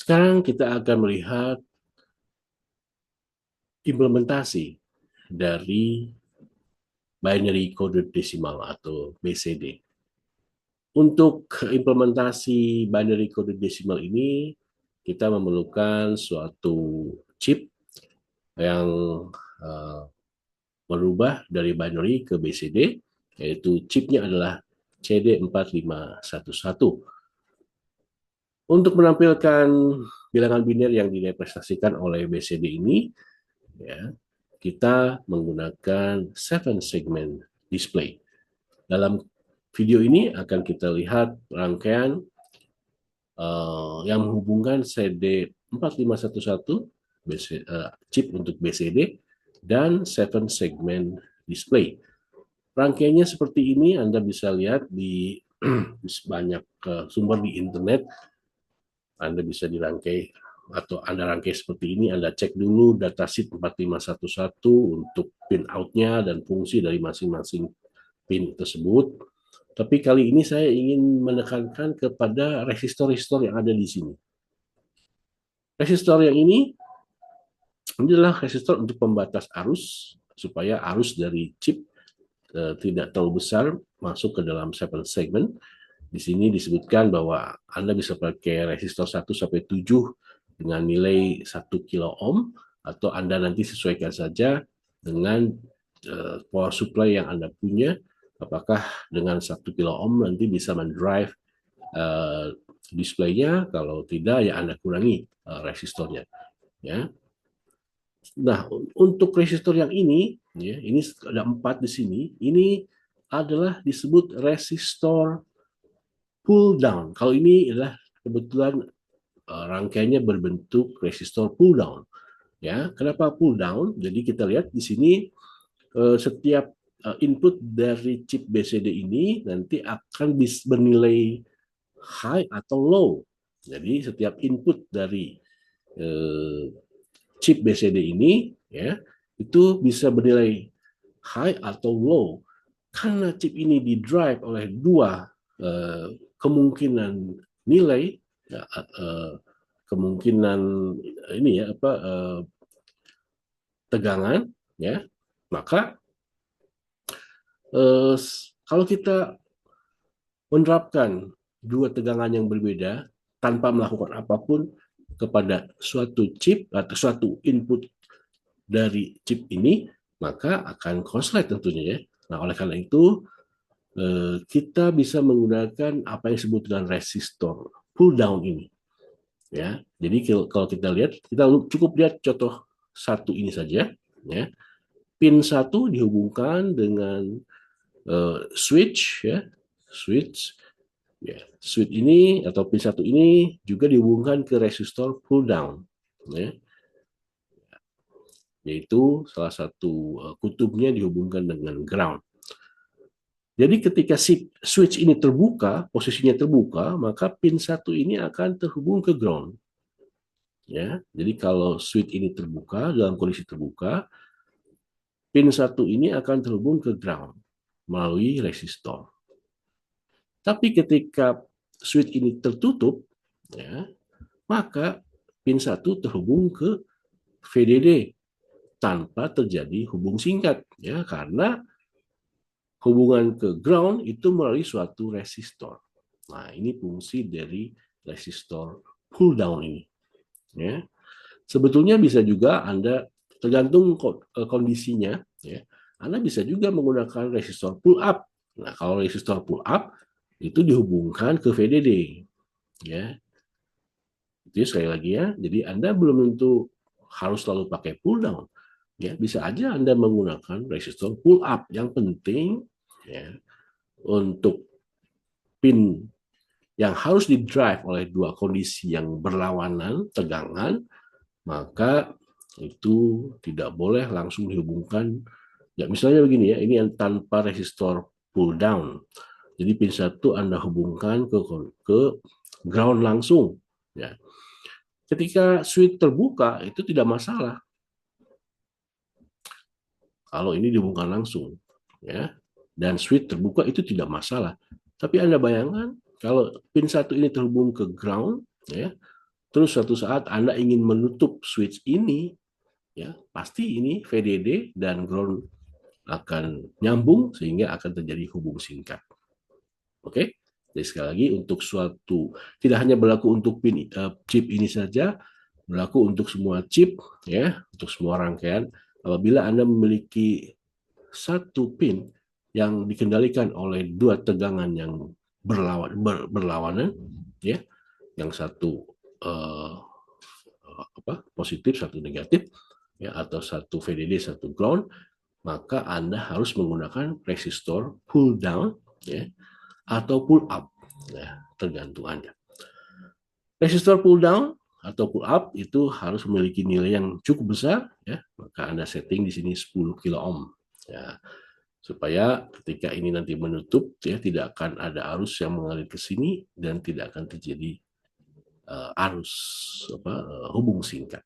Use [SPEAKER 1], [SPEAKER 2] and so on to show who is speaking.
[SPEAKER 1] Sekarang kita akan melihat implementasi dari binary coded decimal atau BCD. Untuk implementasi binary coded decimal ini, kita memerlukan suatu chip yang uh, merubah dari binary ke BCD, yaitu chipnya adalah CD4511. Untuk menampilkan bilangan biner yang direpresentasikan oleh BCD ini, ya, kita menggunakan 7 segment display. Dalam video ini akan kita lihat rangkaian yang menghubungkan CD4511 chip untuk BCD dan 7 segment display. Rangkaiannya seperti ini, Anda bisa lihat di banyak sumber di internet. Anda bisa dirangkai atau Anda rangkai seperti ini, Anda cek dulu datasheet 4511 untuk pin out-nya dan fungsi dari masing-masing pin tersebut. Tapi kali ini saya ingin menekankan kepada resistor-resistor yang ada di sini. Resistor yang ini adalah resistor untuk pembatas arus, supaya arus dari chip tidak terlalu besar masuk ke dalam 7 segment. Di sini disebutkan bahwa Anda bisa pakai resistor 1 sampai 7 dengan nilai 1 kilo ohm, atau Anda nanti sesuaikan saja dengan power supply yang Anda punya. Apakah dengan 1 kilo ohm nanti bisa mendrive displaynya, kalau tidak ya Anda kurangi resistornya. Ya. Nah, untuk resistor yang ini, ya, ini ada 4 di sini. Ini adalah disebut resistor pull down. Kalau ini adalah kebetulan rangkaiannya berbentuk resistor pull down. Ya, kenapa pull down? Jadi kita lihat di sini setiap input dari chip BCD ini nanti akan bernilai high atau low. Jadi setiap input dari chip BCD ini, ya, itu bisa bernilai high atau low. Karena chip ini didrive oleh dua kemungkinan nilai, ya, kemungkinan ini ya apa tegangan, ya, maka kalau kita menerapkan dua tegangan yang berbeda tanpa melakukan apapun kepada suatu chip atau suatu input dari chip ini, maka akan konslet tentunya, ya. Nah, oleh karena itu kita bisa menggunakan apa yang disebut dengan resistor pull down ini, ya. Jadi kalau kita lihat, kita cukup lihat contoh satu ini saja, ya. Pin satu dihubungkan dengan switch, ya, switch, ya. Switch ini atau pin satu ini juga dihubungkan ke resistor pull down, ya, yaitu salah satu kutubnya dihubungkan dengan ground. Jadi ketika si switch ini terbuka, posisinya terbuka, maka pin satu ini akan terhubung ke ground. Ya, jadi kalau switch ini terbuka, dalam kondisi terbuka, pin satu ini akan terhubung ke ground melalui resistor. Tapi ketika switch ini tertutup, ya, maka pin satu terhubung ke VDD tanpa terjadi hubung singkat, ya, karena hubungan ke ground itu melalui suatu resistor. Nah, ini fungsi dari resistor pull down ini. Ya. Sebetulnya bisa juga Anda, tergantung kondisinya, ya, Anda bisa juga menggunakan resistor pull up. Nah, kalau resistor pull up itu dihubungkan ke VDD. Ya. Itu sekali lagi, ya. Jadi Anda belum tentu harus selalu pakai pull down. Ya, bisa aja Anda menggunakan resistor pull up. Yang penting, ya, untuk pin yang harus di-drive oleh dua kondisi yang berlawanan tegangan, maka itu tidak boleh langsung dihubungkan. Ya, misalnya begini, ya, ini yang tanpa resistor pull down. Jadi pin satu Anda hubungkan ke ground langsung. Ya. Ketika switch terbuka itu tidak masalah. Kalau ini dihubungkan langsung, ya, dan switch terbuka itu tidak masalah. Tapi Anda bayangkan kalau pin satu ini terhubung ke ground, ya, terus suatu saat Anda ingin menutup switch ini, ya pasti ini VDD dan ground akan nyambung sehingga akan terjadi hubung singkat. Oke, jadi sekali lagi untuk suatu tidak hanya berlaku untuk chip ini saja, berlaku untuk semua chip, ya, untuk semua rangkaian. Apabila Anda memiliki satu pin yang dikendalikan oleh dua tegangan yang berlawanan, ya, yang satu positif, satu negatif, ya, atau satu VDD, satu ground, maka Anda harus menggunakan resistor pull down, ya, atau pull up, ya, tergantung Anda. Resistor pull down atau pull up itu harus memiliki nilai yang cukup besar, ya, maka Anda setting di sini 10 kilo ohm, ya, supaya ketika ini nanti menutup, ya, tidak akan ada arus yang mengalir ke sini dan tidak akan terjadi arus hubung singkat.